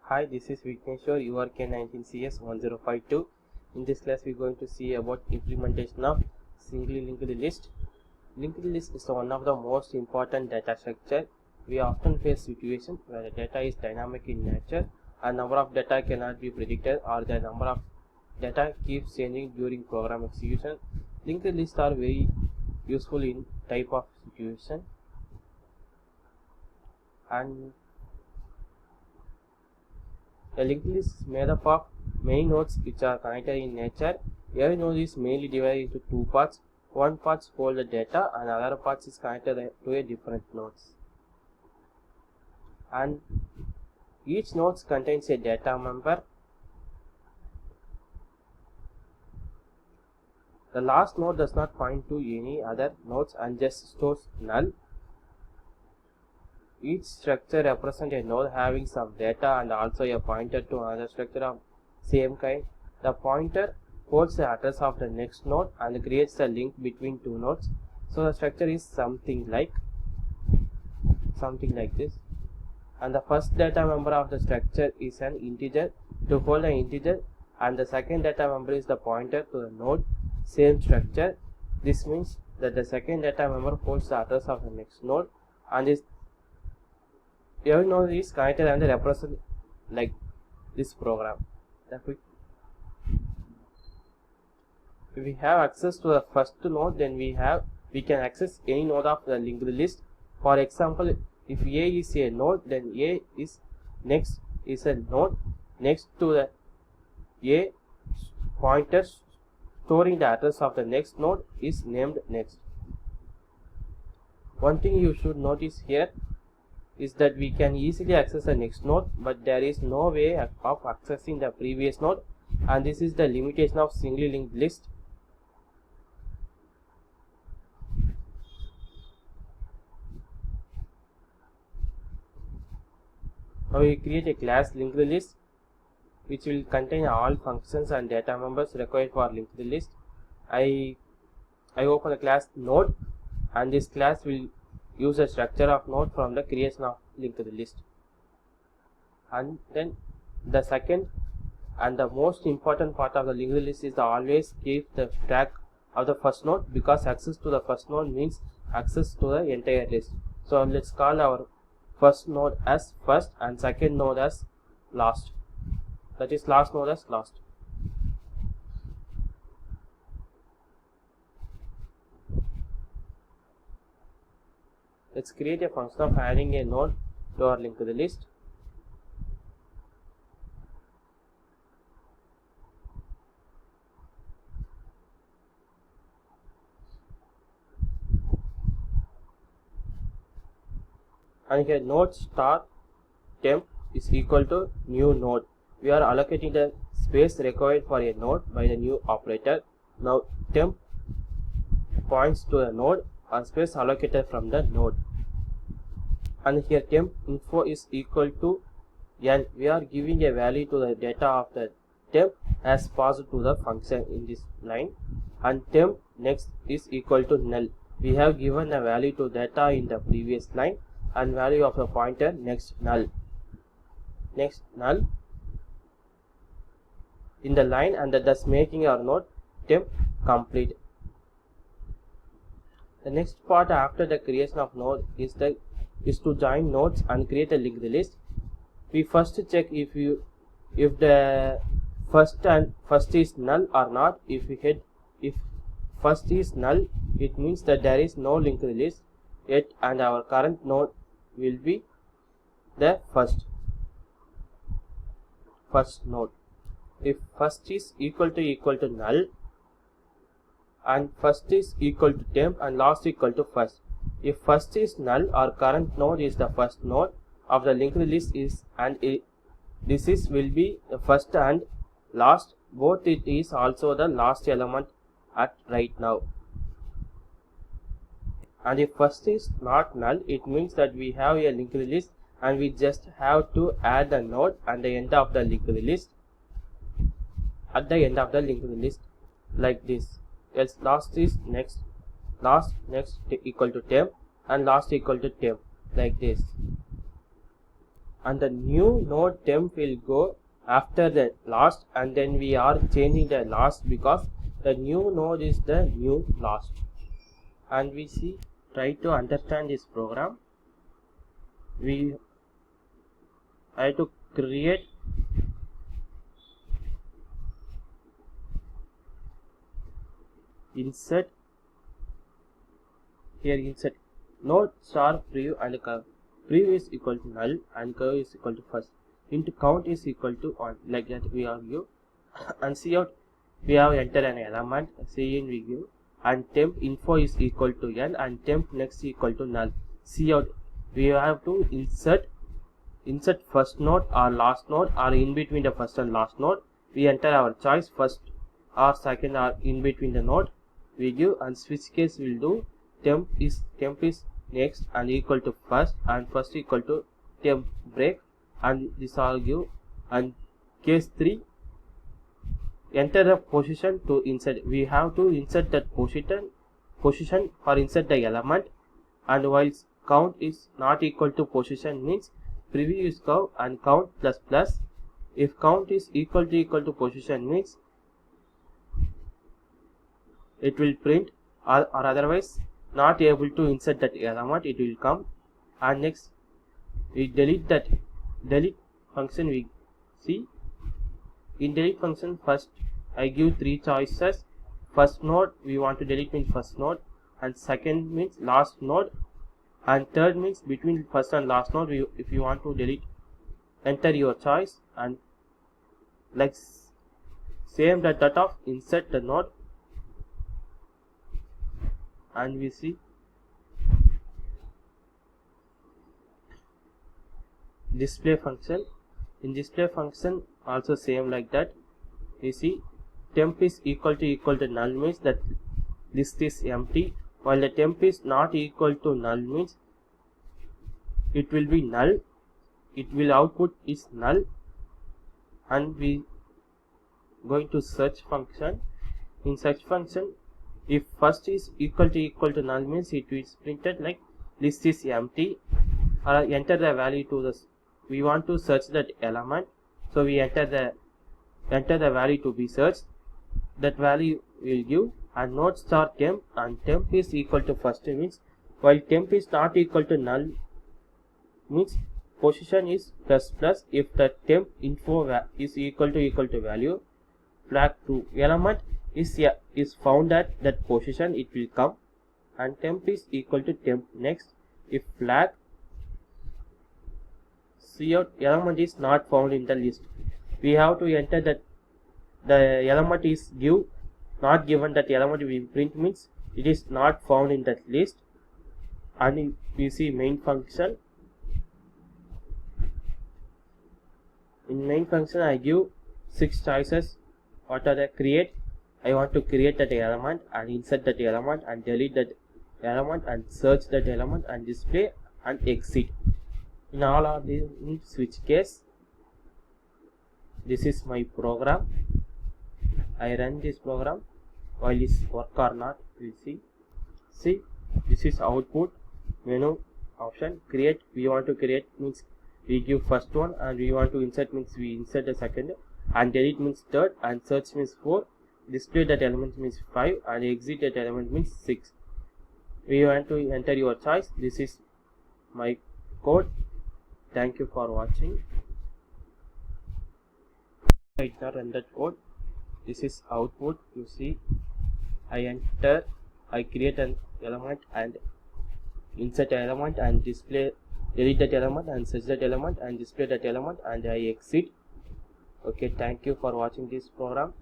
Hi, this is Vigneshwar, URK19CS1052. In this class, we are going to see about implementation of singly linked list. Linked list is one of the most important data structure. We often face situations where the data is dynamic in nature and number of data cannot be predicted, or the number of data keeps changing during program execution. Linked lists are very useful in type of situation, and a linked list is made up of many nodes which are connected in nature. Every node is mainly divided into two parts. One part holds the data and other part is connected to a different nodes. And each node contains a data member. The last node does not point to any other nodes and just stores null. Each structure represents a node having some data and also a pointer to another structure of same kind. The pointer holds the address of the next node and creates the link between two nodes. So the structure is something like this. And the first data member of the structure is an integer to hold an integer, and the second data member is the pointer to the node, same structure. This means that the second data member holds the address of the next node, and every node is connected and represent like this program. If we have access to the first node, then we can access any node of the linked list. For example, if A is a node, then A is next is a node next to the A pointer storing the address of the next node is named next. One thing you should notice here is that we can easily access the next node, but there is no way of accessing the previous node, and this is the limitation of singly linked list. Now we create a class linked list which will contain all functions and data members required for linked list. I open the class node, and this class will use a structure of node from the creation of linked list. And then the second and the most important part of the linked list is to always keep the track of the first node, because access to the first node means access to the entire list. So let's call our first node as first and second node as last, that is last node as last. Let's create a function of adding a node to our linked list. And here node star temp is equal to new node. We are allocating the space required for a node by the new operator. Now temp points to a node or space allocated from the node. And here temp info is equal to n. We are giving a value to the data of the temp as passed to the function in this line. And temp next is equal to null. We have given a value to data in the previous line, and value of the pointer next null in the line, and thus making our node temp complete. The next part after the creation of node is to join nodes and create a linked list. We first check if the first is null or not. If first is null, it means that there is no linked list yet, and our current node will be the first node. If first is equal to null, and first is equal to temp and last equal to first. If first is null, our current node is the first node of the linked list will be the first and last, both. It is also the last element at right now. And if first is not null, it means that we have a linked list and we just have to add the node at the end of the linked list, like this. Else last is next equal to temp and last equal to temp, like this. and the new node temp will go after the last, and then we are changing the last because the new node is the new last. And we see, try to understand this program. We try to create insert here, insert node star preview, and curve. Preview is equal to null and curve is equal to first into count is equal to 1, like that we have give. And see out, we have enter an element, cin we give, and temp info is equal to n and temp next equal to null. See out, we have to insert first node or last node or in between the first and last node. We enter our choice, first or second or in between the node we give, and switch case will do temp is next and equal to first, and first equal to temp break, and this all give. And case 3, enter the position to insert. We have to insert that position or insert the element, and while count is not equal to position means preview is curve and count plus plus. If count is equal to position means it will print, or otherwise not able to insert that element, it will come. And next we delete function. We see in delete function, first I give 3 choices. First node we want to delete means first node, and second means last node, and third means between first and last node. If you want to delete, enter your choice, and like same that of insert the node. And we see display function. In display function also same like that. We see temp is equal to null means that list is empty, while the temp is not equal to null means it will be null, it will output is null. And we going to search function. In search function, if first is equal to null means it is printed like list is empty, or enter the value to the, we want to search that element, so we enter the value to be searched. That value will give, and node star temp, and temp is equal to first means, while temp is not equal to null means position is plus plus. If the temp info is equal to value, flag true. Element is found at that position, it will come, and temp is equal to temp next. If flag see out, element is not found in the list, we have to enter that the element is not given, that element we print means it is not found in that list. And we see main function. In main function I give 6 choices. What are the create? I want to create that element and insert that element and delete that element and search that element and display and exit. In all of these, in switch case, this is my program. I run this program. While it's work or not, we'll see. See, this is output menu option. Create, we want to create means we give first one, and we want to insert means we insert the second, and delete means third, and search means 4, display that element means 5, and exit that element means 6. We want to enter your choice. This is my code. Thank you for watching. Right now run that code. This is output. You see, I create an element and insert an element and display, delete that element and search that element and display that element, and I exit. Okay, thank you for watching this program.